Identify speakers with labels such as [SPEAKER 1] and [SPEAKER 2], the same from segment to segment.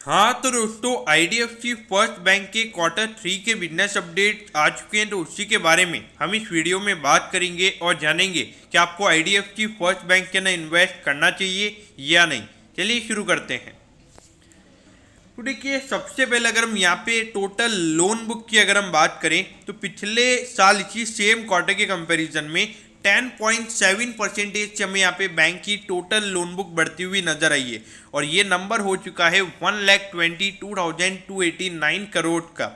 [SPEAKER 1] हाँ तो दोस्तों, आईडीएफसी फर्स्ट बैंक के क्वार्टर 3 के बिजनेस अपडेट आ चुके हैं, तो उसी के बारे में हम इस वीडियो में बात करेंगे और जानेंगे कि आपको आईडीएफसी फर्स्ट बैंक के अंदर इन्वेस्ट करना चाहिए या नहीं। चलिए शुरू करते हैं। तो देखिए, सबसे पहले अगर हम यहाँ पे टोटल लोन बुक की अगर हम बात करें तो पिछले साल इसी सेम क्वार्टर के कंपैरिजन में 10.7% से हमें यहाँ पे बैंक की टोटल लोन बुक बढ़ती हुई नजर आई है और ये नंबर हो चुका है 1,22,289 करोड़ का।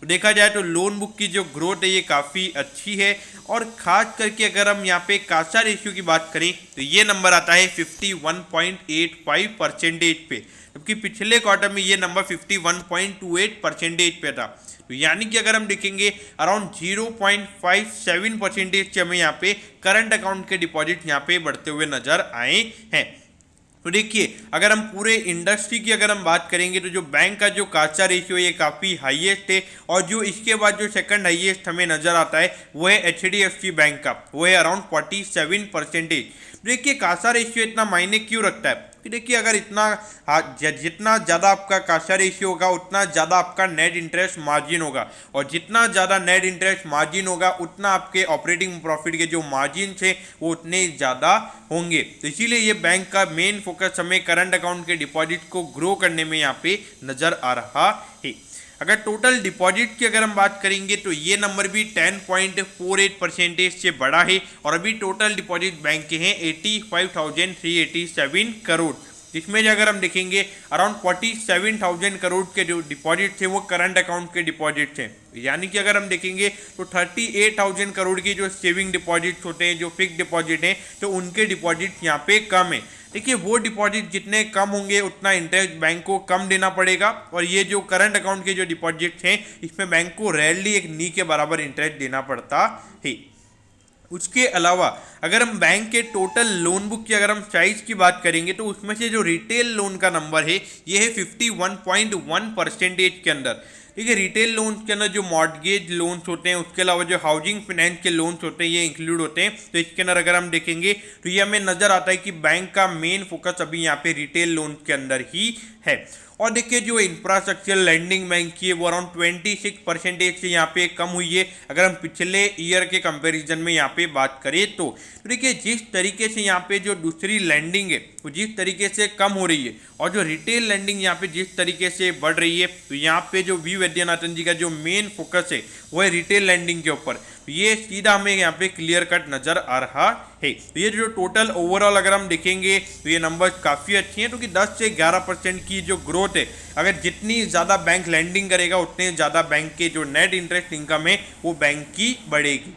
[SPEAKER 1] तो देखा जाए तो लोन बुक की जो ग्रोथ है ये काफ़ी अच्छी है और ख़ास करके अगर हम यहाँ पे कासा रेशियो की बात करें तो ये नंबर आता है 51.85% पे, जबकि पिछले क्वार्टर में ये नंबर 51.28% पे था। तो यानी कि अगर हम देखेंगे अराउंड 0.57% से हमें यहाँ पे करंट अकाउंट के डिपॉजिट यहाँ पे बढ़ते हुए नजर आए हैं। तो देखिए, अगर हम पूरे इंडस्ट्री की अगर हम बात करेंगे तो जो बैंक का जो काचा रेशियो ये काफ़ी हाईएस्ट है और जो इसके बाद जो सेकंड हाईएस्ट हमें नजर आता है वो है एचडीएफसी बैंक का, वो है अराउंड 47%। देखिए, कासा रेशियो इतना मायने क्यों रखता है कि देखिए, अगर इतना जितना ज़्यादा आपका कासा रेशियो होगा उतना ज़्यादा आपका नेट इंटरेस्ट मार्जिन होगा और जितना ज़्यादा नेट इंटरेस्ट मार्जिन होगा उतना आपके ऑपरेटिंग प्रॉफिट के जो मार्जिन थे वो उतने ज़्यादा होंगे। तो इसीलिए ये बैंक का मेन फोकस हमें करंट अकाउंट के डिपॉजिट को ग्रो करने में यहाँ पे नज़र आ रहा है। अगर टोटल डिपॉजिट की अगर हम बात करेंगे तो ये नंबर भी 10.48% से बड़ा है और अभी टोटल डिपॉजिट बैंक के हैं 85,387 करोड़, जिसमें अगर हम देखेंगे अराउंड 47,000 करोड़ के जो डिपॉजिट थे वो करंट अकाउंट के डिपॉजिट थे। यानी कि अगर हम देखेंगे तो 38,000 करोड़ की जो सेविंग डिपॉजिट होते हैं, जो फिक्स डिपॉजिट हैं, तो उनके डिपॉजिट यहाँ पे कम है। देखिए, वो डिपॉजिट जितने कम होंगे उतना इंटरेस्ट बैंक को कम देना पड़ेगा और ये जो करंट अकाउंट के जो डिपॉजिट हैं इसमें बैंक को रेयरली एक नी के बराबर इंटरेस्ट देना पड़ता है। उसके अलावा अगर हम बैंक के टोटल लोन बुक की अगर हम साइज की बात करेंगे तो उसमें से जो रिटेल लोन का नंबर है ये है 51.1% के अंदर। ठीक है, रिटेल लोन के अंदर जो मॉर्गेज लोन्स होते हैं, उसके अलावा जो हाउसिंग फाइनेंस के लोन्स होते हैं ये इंक्लूड होते हैं। तो इसके अंदर अगर हम देखेंगे तो ये हमें नजर आता है कि बैंक का मेन फोकस अभी यहाँ पे रिटेल लोन के अंदर ही है। और देखिए, जो इंफ्रास्ट्रक्चर लैंडिंग बैंक की है वो अराउंड 26% से यहाँ पे कम हुई है अगर हम पिछले ईयर के कंपैरिजन में यहाँ पे बात करें तो। देखिए, जिस तरीके से यहाँ पे जो दूसरी लैंडिंग है वो जिस तरीके से कम हो रही है और जो रिटेल लैंडिंग यहाँ पे जिस तरीके से बढ़ रही है, तो यहाँ पे जो वी वैद्यनाथन जी का जो मेन फोकस है वो है रिटेल लैंडिंग के ऊपर। ये सीधा हमें यहाँ पे क्लियर कट नजर आ रहा है। तो ये जो टोटल ओवरऑल अगर हम देखेंगे तो ये नंबर्स काफ़ी अच्छी हैं, क्योंकि 10 से 11% की जो ग्रोथ है, अगर जितनी ज़्यादा बैंक लैंडिंग करेगा उतने ज़्यादा बैंक के जो नेट इंटरेस्ट इनकम है वो बैंक की बढ़ेगी।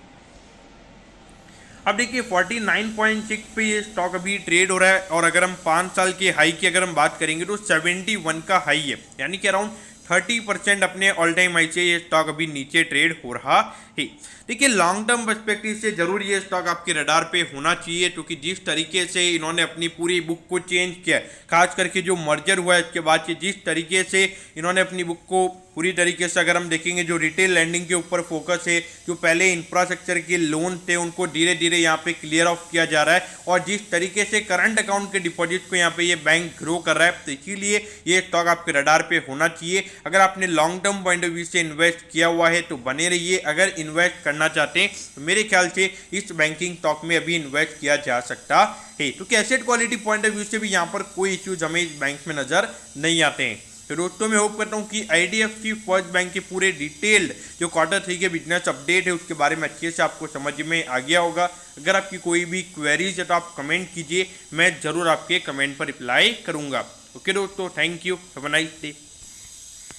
[SPEAKER 1] अब देखिए, 49.6 पे ये स्टॉक अभी ट्रेड हो रहा है और अगर हम 5 साल के हाई की अगर हम बात करेंगे तो 71 का हाई है, यानी कि अराउंड 30% अपने ऑल टाइम हाई से ये स्टॉक अभी नीचे ट्रेड हो रहा है। देखिए, लॉन्ग टर्म पर्सपेक्टिव से जरूर ये स्टॉक आपके रडार पे होना चाहिए, क्योंकि जिस तरीके से इन्होंने अपनी पूरी बुक को चेंज किया, खास करके जो मर्जर हुआ है इसके बाद से जिस तरीके से इन्होंने अपनी बुक को पूरी तरीके से अगर हम देखेंगे जो रिटेल लैंडिंग के ऊपर फोकस है, जो पहले इंफ्रास्ट्रक्चर के लोन थे उनको धीरे धीरे यहाँ पे क्लियर ऑफ किया जा रहा है और जिस तरीके से करंट अकाउंट के डिपॉजिट को यहाँ पे ये बैंक ग्रो कर रहा है, तो इसीलिए ये स्टॉक आपके रडार पे होना चाहिए। अगर आपने long term point of view से इन्वेस्ट किया हुआ है तो बने रहिए, अगर इन्वेस्ट करना चाहते हैं तो मेरे ख्याल से इस बैंकिंग स्टॉक में अभी इन्वेस्ट किया जा सकता है। तो asset quality point of view से भी यहाँ पर कोई इश्यूज हमें इस बैंक में नजर नहीं आते हैं। तो दोस्तों, मैं होप करता हूँ कि आईडीएफसी फर्स्ट बैंक के पूरे डिटेल्ड जो क्वार्टर 3 के बिजनेस अपडेट है उसके बारे में अच्छे से आपको समझ में आ गया होगा। अगर आपकी कोई भी क्वेरीज है तो आप कमेंट कीजिए, मैं जरूर आपके कमेंट पर रिप्लाई करूँगा। ओके दोस्तों, thank you, have a nice day.